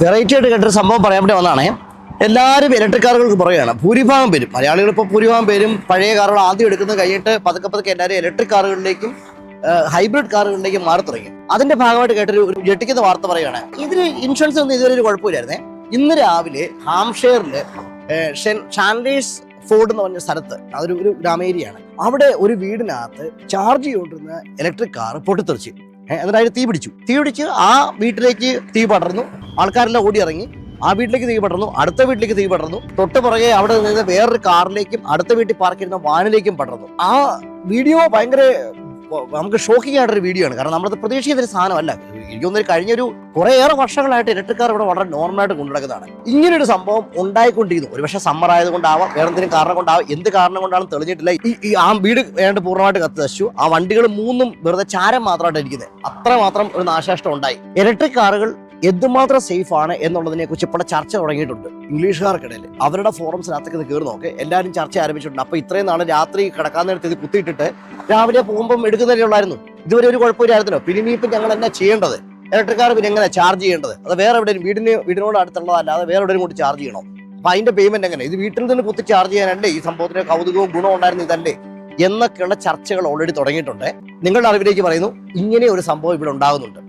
Variety ആയിട്ട് കേട്ടൊരു സംഭവം പറയാൻ വേണ്ടി വന്നതാണേ. എല്ലാവരും ഇലക്ട്രിക് കാറുകൾക്ക് പുറകെയാണ്. ഭൂരിഭാഗം പേരും മലയാളികൾ ഇപ്പോൾ ഭൂരിഭാഗം പേരും പഴയ കാറുകൾ ആദ്യം എടുക്കുന്നത് കഴിഞ്ഞിട്ട് പതുക്കെ പതുക്കെ എല്ലാവരും ഇലക്ട്രിക് കാറുകളിലേക്കും ഹൈബ്രിഡ് കാറുകളിലേക്കും മാറി തുടങ്ങി. അതിന്റെ ഭാഗമായിട്ട് കേട്ടൊരു ഞെട്ടിക്കുന്ന വാർത്ത പറയുകയാണ്. ഇതിന് ഇൻഷുറൻസ് ഒന്നും ഇതുവരെ ഒരു കുഴപ്പമില്ലായിരുന്നേ. ഇന്ന് രാവിലെ ഹാംഷെയറില് ഷാൻഡേഴ്സ് ഫോർഡ് എന്ന് പറഞ്ഞ സ്ഥലത്ത്, അതൊരു ഗ്രാമേരിയാണ്, അവിടെ ഒരു വീടിനകത്ത് ചാർജ് ചെയ്തുകൊണ്ടിരുന്ന ഇലക്ട്രിക് കാർ പൊട്ടിത്തെറിച്ചു. എന്നിട്ട് അതിന് തീ പിടിച്ച് ആ വീട്ടിലേക്ക് തീ പടർന്നു. ആൾക്കാരെല്ലാം ഓടി ഇറങ്ങി. ആ വീട്ടിലേക്ക് തീ പടർന്നു, അടുത്ത വീട്ടിലേക്ക് തീ പടർന്നു, തൊട്ട് പുറകെ അവിടെ നിന്ന് വേറൊരു കാറിലേക്കും അടുത്ത വീട്ടിൽ പാർക്ക് ചെയ്യുന്ന വാനിലേക്കും പടർന്നു. ആ വീഡിയോ ഭയങ്കര നമുക്ക് ഷോക്കിംഗ് ആയിട്ടൊരു വീഡിയോ ആണ്. കാരണം നമ്മളത് പ്രതീക്ഷിക്കുന്നൊരു സാധനമല്ല. എനിക്കൊന്നൊരു കഴിഞ്ഞൊരു കുറേയേറെ വർഷങ്ങളായിട്ട് ഇലക്ട്രിക് കാർ ഇവിടെ വളരെ നോർമലായിട്ട് കൊണ്ടുനടക്കുന്നതാണ്. ഇങ്ങനൊരു സംഭവം ഉണ്ടായിക്കൊണ്ടിരുന്നു. ഒരുപക്ഷെ സമ്മർ ആയതുകൊണ്ടാവാം, വേറെ എന്തെങ്കിലും കാരണം കൊണ്ടാവാം, എന്ത് കാരണം കൊണ്ടാണെന്ന് തെളിഞ്ഞിട്ടില്ല. ഈ ആ വീട് ഏതാണ്ട് പൂർണ്ണമായിട്ട് കത്തി നശിച്ചു. ആ വണ്ടികൾ മൂന്നും വെറുതെ ചാരം മാത്രമായിട്ട് ഇരിക്കുന്നത്. അത്രമാത്രം ഒരു നാശനഷ്ടം ഉണ്ടായി. ഇലക്ട്രിക് കാറുകൾ എന്തുമാത്രം സേഫ് ആണ് എന്നുള്ളതിനെ കുറിച്ച് ഇപ്പോൾ ചർച്ച തുടങ്ങിയിട്ടുണ്ട് ഇംഗ്ലീഷുകാർക്കിടയിൽ. അവരുടെ ഫോറംസിനകത്തേക്ക് കയറി നോക്കി എല്ലാവരും ചർച്ച ആരംഭിച്ചിട്ടുണ്ട്. അപ്പോൾ ഇത്രയും നാളെ രാത്രി കിടക്കാൻ നേരത്ത് ഇത് കുത്തിയിട്ടിട്ട് രാവിലെ പോകുമ്പം എടുക്കുന്നതേ ഉള്ളായിരുന്നു. ഇതുവരെ ഒരു കുഴപ്പമില്ലായിരുന്നല്ലോ. പിന്നെ ഇനിയിപ്പോൾ ഞങ്ങൾ എന്നാ ചെയ്യേണ്ടത്? ഇലക്ട്രിക് കാർ പിന്നെ എങ്ങനെ ചാർജ് ചെയ്യേണ്ടത്? അത് വേറെ എവിടെയും വീടിനോട് അടുത്തുള്ളതല്ലാതെ വേറെ എവിടെയും കൂടി ചാർജ് ചെയ്യണം? അപ്പോൾ അതിന്റെ പേയ്മെന്റ് എങ്ങനെ? ഇത് വീട്ടിൽ നിന്ന് കുത്തി ചാർജ് ചെയ്യാനല്ലേ ഈ സംഭവത്തിന് കൗതുകവും ഗുണവും ഉണ്ടായിരുന്നു ഇതല്ലേ എന്നൊക്കെയുള്ള ചർച്ചകൾ ഓൾറെഡി തുടങ്ങിയിട്ടുണ്ട്. നിങ്ങളുടെ അറിവിലേക്ക് പറയുന്നു, ഇങ്ങനെ ഒരു സംഭവം ഇവിടെ ഉണ്ടാകുന്നുണ്ട്.